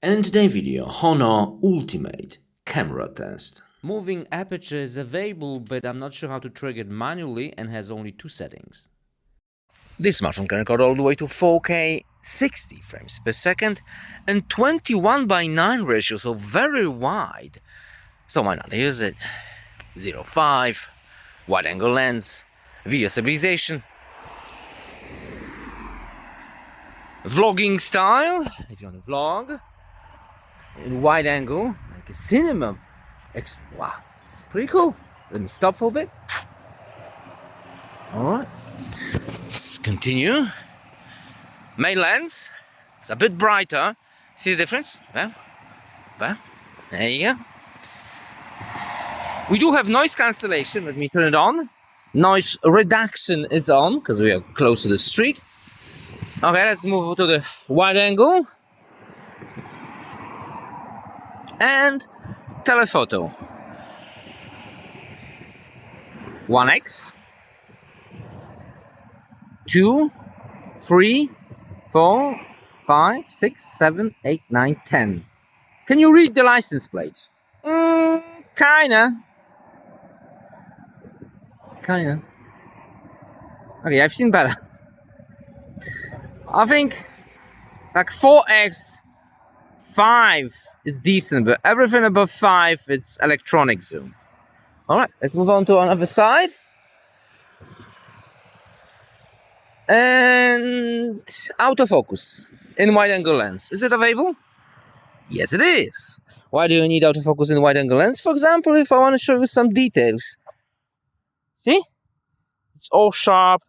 And in today's video, Honor Ultimate Camera Test. Moving aperture is available, but I'm not sure how to trigger it manually and has only two settings. This smartphone can record all the way to 4K 60 frames per second and 21:9 ratio, so very wide. So why not use it? 0.5, wide angle lens, video stabilization, vlogging style, if you want to vlog, in wide angle, like a cinema. Wow, it's pretty cool. Let me stop for a bit. Alright, let's continue. Main lens, it's a bit brighter. See the difference? Well, there you go. We do have noise cancellation. Let me turn it on. Noise reduction is on because we are close to the street. Okay, let's move to the wide angle and telephoto. 1x, 2, 3, 4, 5, 6, 7, 8, 9, 10. Can you read the license plate? Kinda. Okay, I've seen better. I think like 4x, 5 is decent, but everything above 5 it's electronic zoom. Alright, let's move on to another side. And autofocus in wide angle lens. Is it available? Yes, it is. Why do you need autofocus in wide angle lens? For example, if I want to show you some details. See? It's all sharp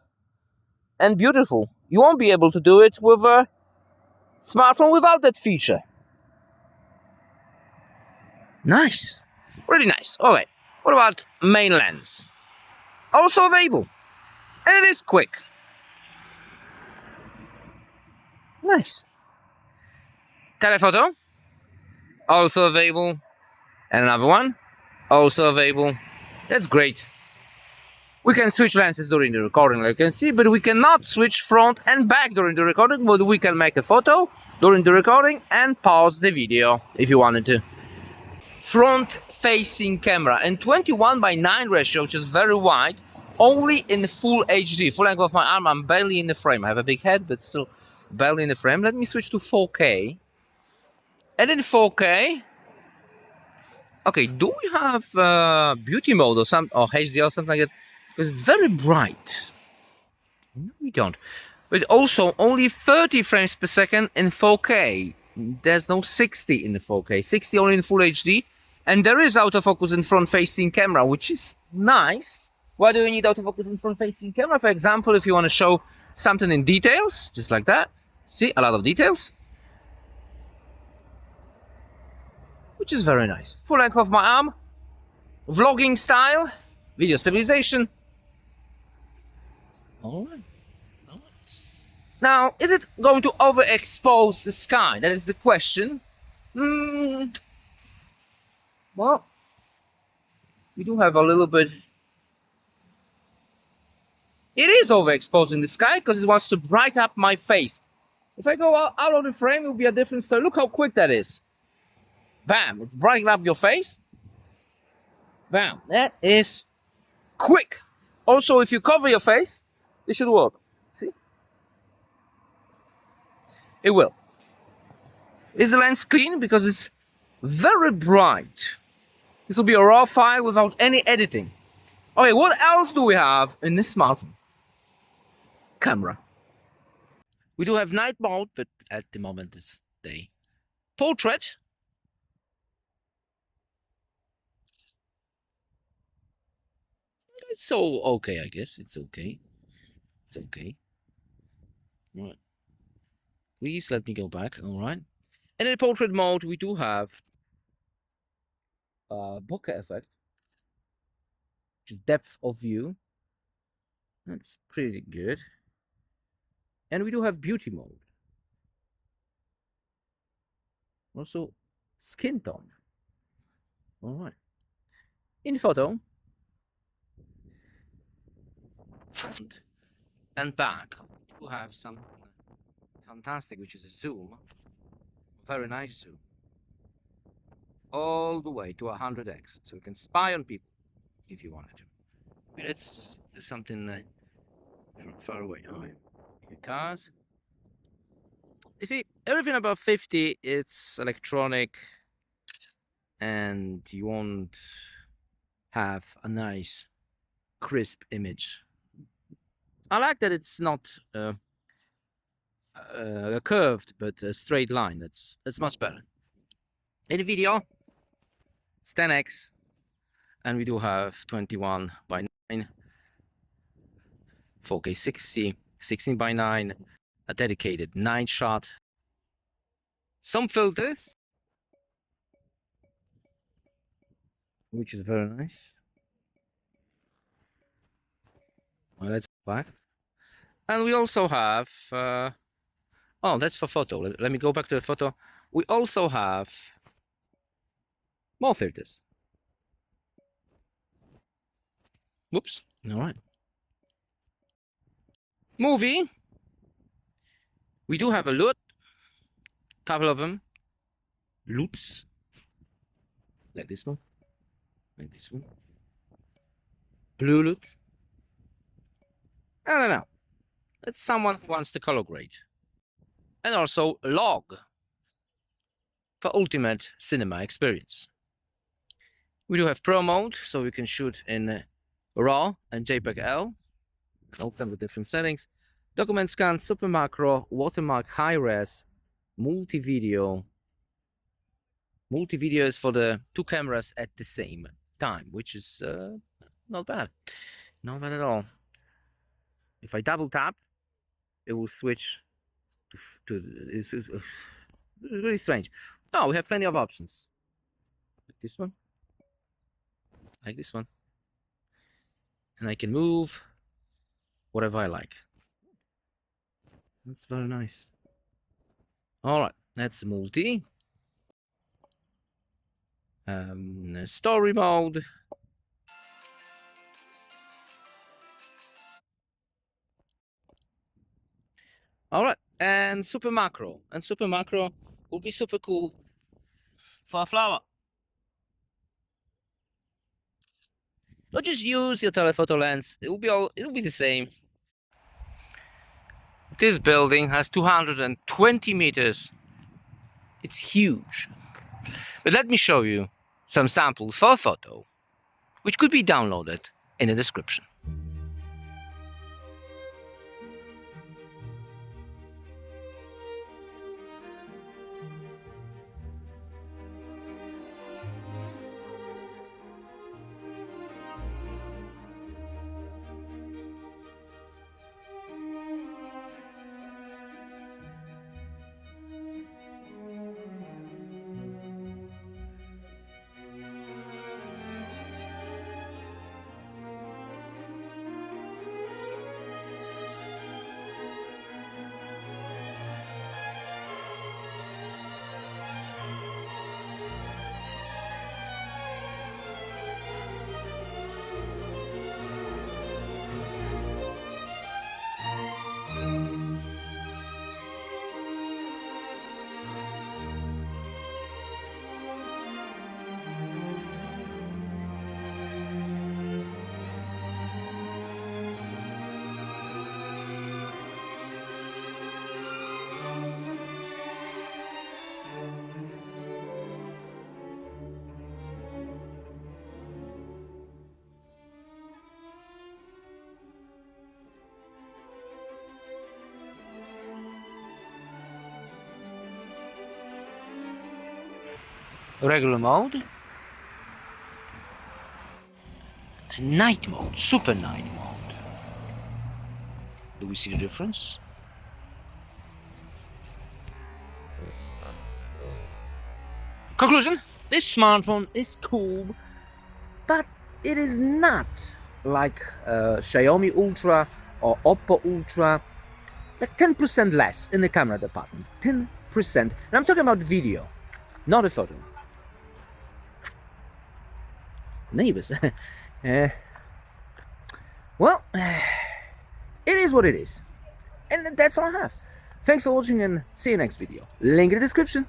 and beautiful. You won't be able to do it with a smartphone without that feature. Nice. Really nice. Alright. What about main lens? Also available. And it is quick. Nice. Telephoto. Also available. And another one. Also available. That's great. We can switch lenses during the recording, like you can see, but we cannot switch front and back during the recording, but we can make a photo during the recording and pause the video if you wanted to. Front-facing camera and 21:9 ratio, which is very wide, only in full HD. Full length of my arm, I'm barely in the frame. I have a big head, but still barely in the frame. Let me switch to 4K. And in 4K, okay, do we have beauty mode or HD or something like that? Because it's very bright. No, we don't. But also only 30 frames per second in 4K. There's no 60 in the 4K. 60 only in full HD. And there is autofocus in front-facing camera, which is nice. Why do you need autofocus in front-facing camera? For example, if you want to show something in details, just like that. See, a lot of details. Which is very nice. Full length of my arm. Vlogging style. Video stabilization. Alright. Now, is it going to overexpose the sky? That is the question. Well, we do have a little bit. It is overexposing the sky because it wants to brighten up my face. If I go out of the frame, it will be a different story. Look how quick that is. Bam, it's brightening up your face. Bam, that is quick. Also, if you cover your face, it should work. See? It will. Is the lens clean? Because it's very bright. This will be a raw file without any editing. Okay, what else do we have in this smartphone? Camera. We do have night mode, but at the moment it's day. Portrait. It's so okay, I guess. It's okay. It's okay. Right. Please let me go back. All right. And in portrait mode, we do have bokeh effect, which is depth of view. That's pretty good. And we do have beauty mode. Also, skin tone. All right. In photo, front and back, we have something fantastic, which is a zoom. very nice zoom. All the way to 100x. So you can spy on people if you wanted to. Let's do something from far away. Oh, here cars. You see, everything above 50, it's electronic, and you won't have a nice, crisp image. I like that it's not curved, but a straight line. That's much better. In video, it's 10x, and we do have 21 by 9, 4K 60, 16 by 9, a dedicated 9-shot, some filters, which is very nice. Well, let's go back. And we also have, oh, that's for photo. Let me go back to the photo. We also have more filters. Whoops. All right. Movie. We do have a LUT. Couple of them. LUTs. Like this one. Like this one. Blue LUT. I don't know. That's someone who wants to color grade. And also log for ultimate cinema experience. We do have Pro mode, so we can shoot in RAW and JPEG L. All kinds of different settings. Document scan, super macro, watermark, high res, multi-video. Multi-video is for the 2 cameras at the same time, which is not bad. Not bad at all. If I double tap, it will switch to it's really strange. Oh, we have plenty of options. Like this one. Like this one. And I can move whatever I like. That's very nice. Alright, that's multi. Story mode. Alright, and super macro. And super macro will be super cool for a flower. But just use your telephoto lens. It'll be the same. This building has 220 meters. It's huge. But let me show you some samples for a photo, which could be downloaded in the description. Regular mode, and night mode, super night mode. Do we see the difference? Conclusion, this smartphone is cool, but it is not like Xiaomi Ultra or Oppo Ultra. Like 10% less in the camera department, 10%. And I'm talking about video, not a photo. Neighbors. Well, it is what it is. And that's all I have. Thanks for watching and see you next video. Link in the description.